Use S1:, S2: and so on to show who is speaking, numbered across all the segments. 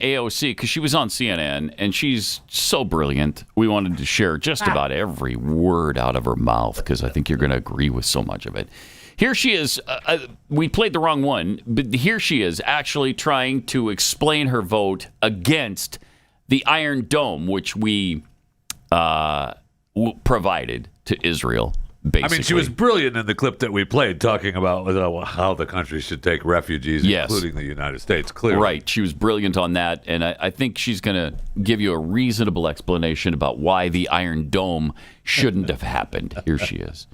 S1: AOC, because she was on CNN, and she's so brilliant. We wanted to share just about every word out of her mouth, because I think you're going to agree with so much of it. Here she is. We played the wrong one, but here she is actually trying to explain her vote against the Iron Dome, which we provided to Israel. Basically.
S2: I mean, she was brilliant in the clip that we played, talking about how the country should take refugees, including the United States, clearly.
S1: Right. She was brilliant on that, and I think she's going to give you a reasonable explanation about why the Iron Dome shouldn't have happened. Here she is.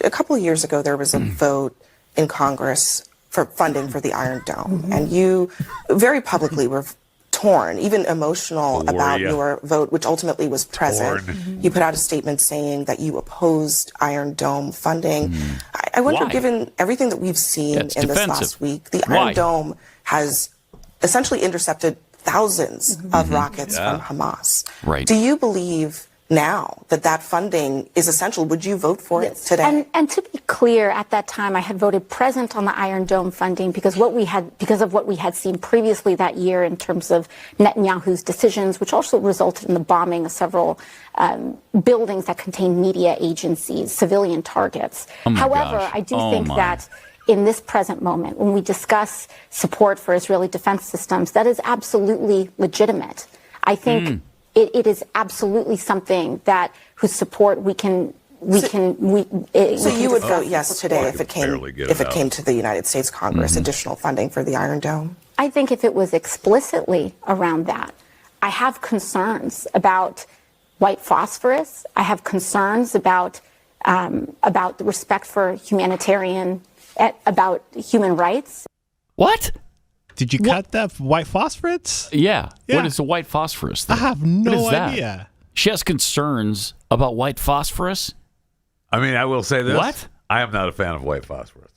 S3: A couple of years ago, there was a vote in Congress for funding for the Iron Dome, and you very publicly were torn, even emotional about your vote, which ultimately was present. You put out a statement saying that you opposed Iron Dome funding. I wonder, given everything that we've seen in this last week, the Iron Dome has essentially intercepted thousands of rockets from Hamas.
S1: Right.
S3: Do you believe now that funding is essential? Would you vote for it today?
S4: And to be clear, at that time, I had voted present on the Iron Dome funding because of what we had seen previously that year in terms of Netanyahu's decisions, which also resulted in the bombing of several buildings that contain media agencies, civilian targets. However, I do think that in this present moment, when we discuss support for Israeli defense systems, that is absolutely legitimate. I think it is absolutely something that whose support we can. So
S3: you would vote yes today if it came to the United States Congress, additional funding for the Iron Dome?
S4: I think if it was explicitly around that. I have concerns about white phosphorus. I have concerns about the respect for about human rights.
S1: What?
S5: Did you cut that white phosphorus?
S1: Yeah. What is the white phosphorus thing?
S5: I have no idea.
S1: She has concerns about white phosphorus?
S2: I mean, I will say this.
S1: What?
S2: I am not a fan of white phosphorus.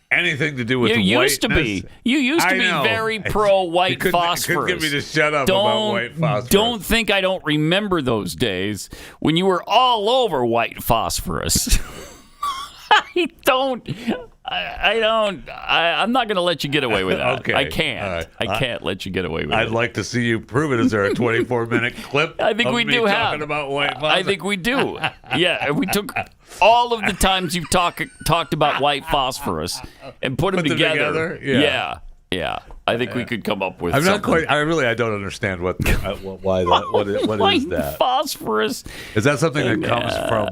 S2: Anything to do with
S1: you
S2: whiteness.
S1: used to be. You used to be very pro-white phosphorus.
S2: You couldn't get me to shut up about white phosphorus.
S1: Don't think I don't remember those days when you were all over white phosphorus. I'm not going to let you get away with that.
S2: Okay.
S1: I can't. I can't let you get away with it.
S2: I'd like to see you prove it. Is there a 24-minute clip?
S1: I think we do have.
S2: Talking about white phosphorus?
S1: I think we do. Yeah, we took all of the times you've talked about white phorphorus and put them together. Yeah. I think we could come up with.
S2: I'm
S1: something.
S2: not quite. I don't understand why that. What is that?
S1: Phosphorus.
S2: Is that something that comes from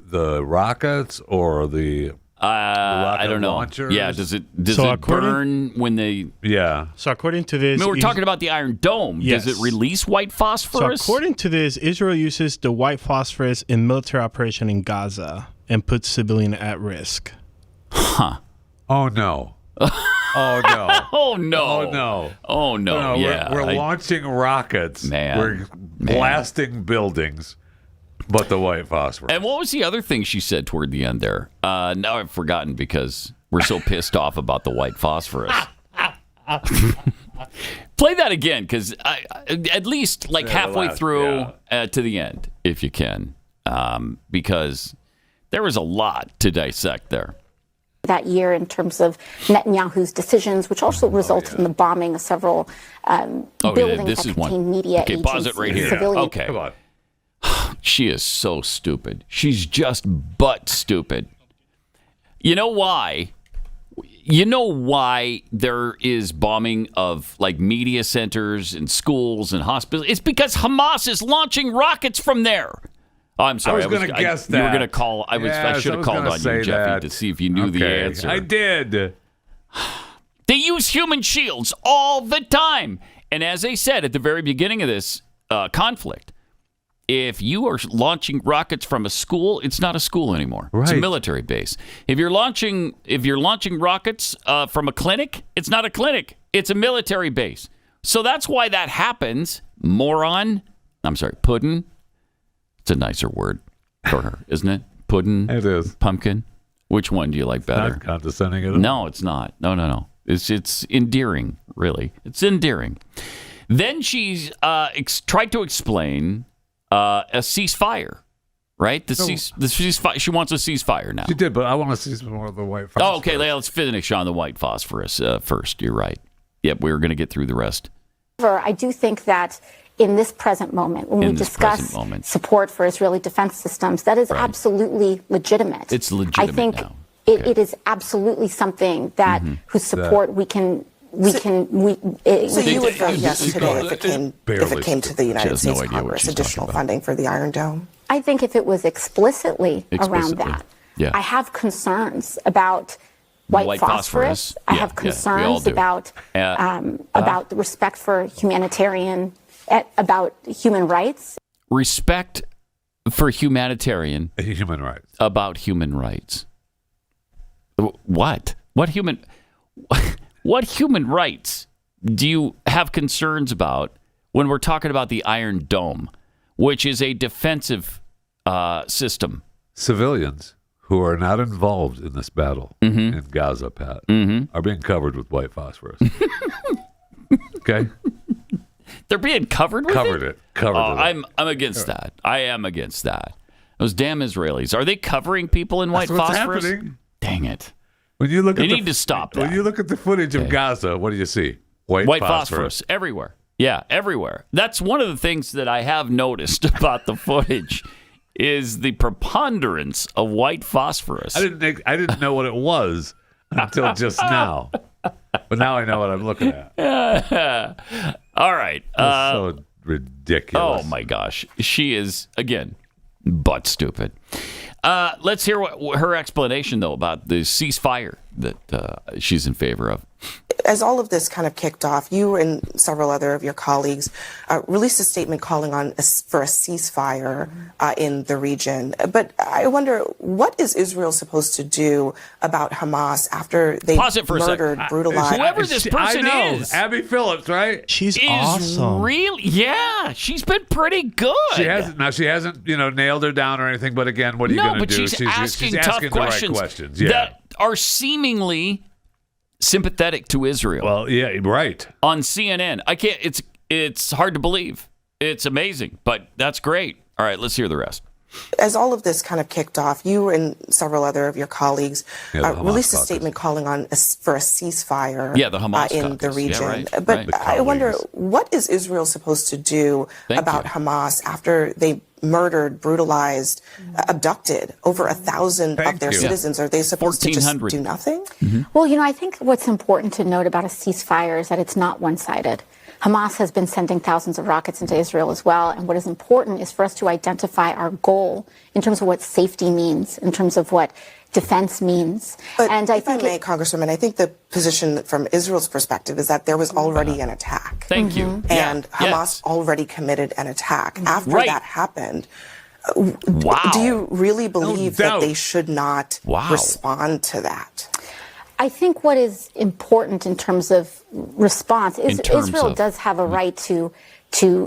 S2: the rockets or the?
S1: I don't know.
S2: Launchers?
S1: Yeah, does it burn when they?
S2: Yeah.
S5: So according to this,
S1: we're talking about the Iron Dome.
S5: Yes.
S1: Does it release white phosphorus?
S5: So according to this, Israel uses the white phosphorus in military operation in Gaza and puts civilians at risk.
S1: Huh.
S2: Oh no. Oh no.
S1: Oh no.
S2: Oh no.
S1: Oh no. Yeah.
S2: We're launching rockets.
S1: Man.
S2: We're blasting buildings. But the white phosphorus.
S1: And what was the other thing she said toward the end there? Now I've forgotten because we're so pissed off about the white phosphorus. Play that again, because at least like halfway through to the end, if you can, because there was a lot to dissect there.
S4: That year in terms of Netanyahu's decisions, which also resulted in the bombing of several buildings that contain media agencies.
S1: Pause it right here. Okay.
S2: Come on.
S1: She is so stupid. She's just butt stupid. You know why? You know why there is bombing of like media centers and schools and hospitals? It's because Hamas is launching rockets from there. Oh, I'm sorry.
S2: I was going to guess that.
S1: You were going to call. I should have called on you, Jeffy, to see if you knew the answer.
S2: I did.
S1: They use human shields all the time. And as they said at the very beginning of this conflict, if you are launching rockets from a school, it's not a school anymore. Right. It's a military base. If you're launching rockets from a clinic, it's not a clinic. It's a military base. So that's why that happens. Moron. I'm sorry, puddin'. It's a nicer word for her, isn't it? Puddin'.
S2: It is.
S1: Pumpkin. Which one do you like better?
S2: Not condescending at all.
S1: No, it's not. No. It's endearing, really. It's endearing. Then she's tried to explain a ceasefire, right? The ceasefire. She wants a ceasefire now.
S2: She did, but I want to see some more of the white phosphorus.
S1: Oh, okay. Let's finish on the white phosphorus first. You're right. Yep, we're going to get through the rest
S4: However, I do think that in this present moment, when we discuss support for Israeli defense systems, that is absolutely legitimate.
S1: It's legitimate
S4: I think
S1: now.
S4: It is absolutely something that whose support we can. So
S3: you would vote yes today if it came to the United States Congress, additional funding for the Iron Dome?
S4: I think if it was explicitly around that, I have concerns about white phosphorus. I have concerns about the respect for about human rights.
S1: Respect for human
S2: rights.
S1: About human rights. What? What human rights do you have concerns about when we're talking about the Iron Dome, which is a defensive system?
S2: Civilians who are not involved in this battle in Gaza, Pat, are being covered with white phosphorus. Okay?
S1: They're being covered with it?
S2: Covered it.
S1: I'm against that. I am against that. Those damn Israelis. Are they covering people in white phosphorus?
S2: Happening.
S1: Dang it.
S2: When you look
S1: they need to stop that.
S2: When you look at the footage of Gaza, what do you see?
S1: White phosphorus everywhere. Yeah, everywhere. That's one of the things that I have noticed about the footage is the preponderance of white phosphorus.
S2: I didn't know what it was until just now. But now I know what I'm looking at.
S1: All right.
S2: That's so ridiculous.
S1: Oh, my gosh. She is, again, butt stupid. Let's hear her explanation, though, about the ceasefire that she's in favor of.
S3: As all of this kind of kicked off, you and several other of your colleagues released a statement calling for a ceasefire in the region. But I wonder, what is Israel supposed to do about Hamas after they murdered, brutalized?
S1: Whoever this person is.
S2: Abby Phillip, right?
S5: She's awesome.
S1: Really? Yeah, she's been pretty good.
S2: She hasn't, nailed her down or anything. But again, what are you going to do?
S1: She's asking tough questions,
S2: the right questions
S1: that are seemingly sympathetic to Israel.
S2: Well, yeah, right.
S1: On CNN. I can't, it's hard to believe. It's amazing, but that's great. All right, let's hear the rest.
S3: As all of this kind of kicked off, you and several other of your colleagues released a statement calling for a ceasefire
S1: the Hamas
S3: in the region.
S1: Yeah, right,
S3: but I wonder, what is Israel supposed to do about Hamas after they murdered, brutalized, abducted over 1,000 of their citizens? Are they supposed to just do nothing?
S4: Well, I think what's important to note about a ceasefire is that it's not one-sided. Hamas has been sending thousands of rockets into Israel as well. And what is important is for us to identify our goal in terms of what safety means, in terms of what defense means.
S3: But and if I may, Congresswoman, I think the position from Israel's perspective is that there was already an attack.
S1: Thank you.
S3: And Hamas already committed an attack. After that happened, do you really believe that they should not respond to that?
S4: I think what is important in terms of response is Israel does have a right to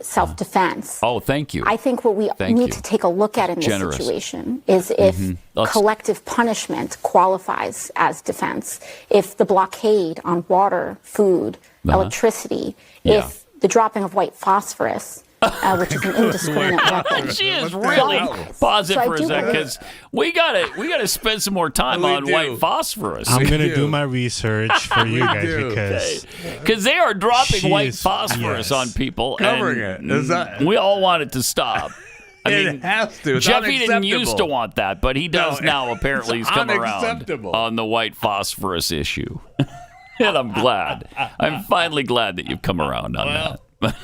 S4: self-defense.
S1: Oh, thank you.
S4: I think what we need to take a look at in this situation is if collective punishment qualifies as defense, if the blockade on water, food, electricity, if the dropping of white phosphorus, which is an indiscriminate weapon.
S1: She is really pausing for a second because we gotta spend some more time on white phosphorus.
S5: I'm gonna do my research for you guys
S1: because they are dropping white phosphorus on people,
S2: covering it.
S1: We all want it to stop. I mean,
S2: it has to. It's
S1: Jeffy didn't used to want that, but he does now. Apparently, he's come around on the white phosphorus issue, and I'm glad. I'm finally glad that you've come around on that.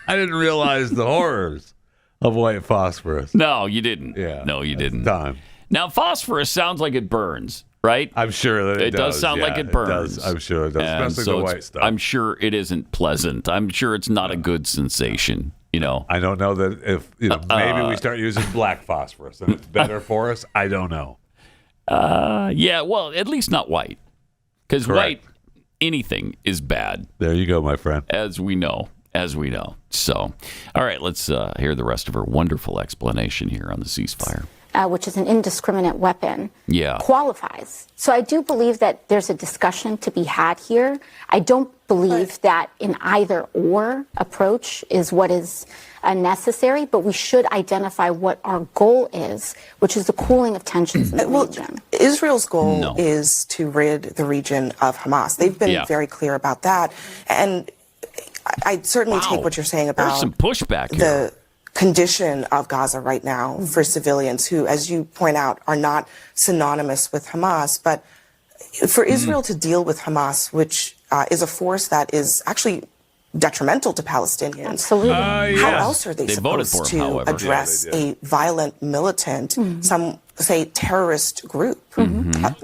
S2: I didn't realize the horrors of white phosphorus.
S1: No, you didn't.
S2: Yeah,
S1: no, you didn't.
S2: Time.
S1: Now, phosphorus sounds like it burns, right?
S2: I'm sure that it does.
S1: It does sound like it burns.
S2: It does. I'm sure it does, especially the white stuff.
S1: I'm sure it isn't pleasant. I'm sure it's not a good sensation.
S2: I don't know that if maybe we start using black phosphorus and it's better for us. I don't know.
S1: Yeah, well, at least not white, because white anything is bad.
S2: There you go, my friend.
S1: As we know. So, all right, let's hear the rest of her wonderful explanation here on the ceasefire.
S4: Which is an indiscriminate weapon, qualifies. So I do believe that there's a discussion to be had here. I don't believe that an either-or approach is what is necessary, but we should identify what our goal is, which is the cooling of tensions in the region.
S3: Israel's goal is to rid the region of Hamas. They've been very clear about that. And I certainly take what you're saying about
S1: There's some pushback here.
S3: the condition of Gaza right now for civilians who, as you point out, are not synonymous with Hamas. But for Israel to deal with Hamas, which is a force that is actually detrimental to Palestinians.
S4: Absolutely.
S3: How else are they
S1: voted
S3: supposed
S1: for him,
S3: to
S1: however.
S3: address a violent, militant, some say terrorist group,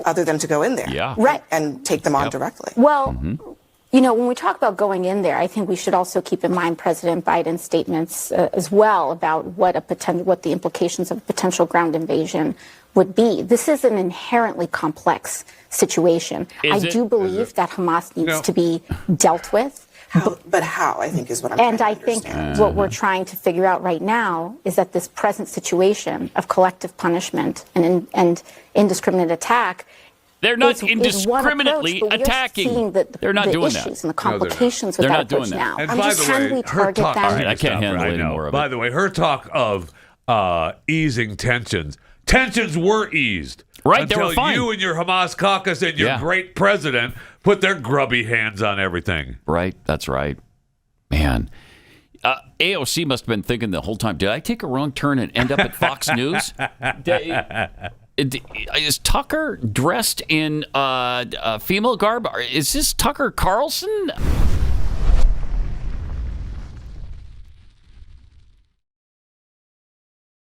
S3: other than to go in there
S4: Right.
S3: and take them on directly?
S4: Well, you know, when we talk about going in there, I think we should also keep in mind President Biden's statements as well about what the implications of a potential ground invasion would be. This is an inherently complex situation. I do believe that Hamas needs to be dealt with.
S3: But how, I think, is what I'm
S4: And
S3: trying
S4: I
S3: to
S4: think
S3: understand.
S4: what we're trying to figure out right now is that this present situation of collective punishment and indiscriminate attack
S1: They're not
S4: is one
S1: indiscriminately
S4: approach, but
S1: attacking.
S4: Seeing the
S1: They're not doing that.
S4: issues and the complications with
S1: They're
S4: that
S1: not doing
S4: approach
S1: that.
S4: now.
S2: And
S4: I'm
S2: by
S4: just
S2: the way,
S4: can we
S2: her
S4: target
S2: talk.
S4: them?
S1: All right, I can't handle
S2: I
S1: any
S2: know.
S1: more of
S2: By
S1: it.
S2: the way, her talk of easing tensions were eased.
S1: Right, they
S2: until
S1: were fine.
S2: you and your Hamas caucus and your
S1: Yeah.
S2: great president put their grubby hands on everything.
S1: Right, that's right. Man. AOC must have been thinking the whole time, did I take a wrong turn and end up at Fox News? Is Tucker dressed in female garb? Is this Tucker Carlson?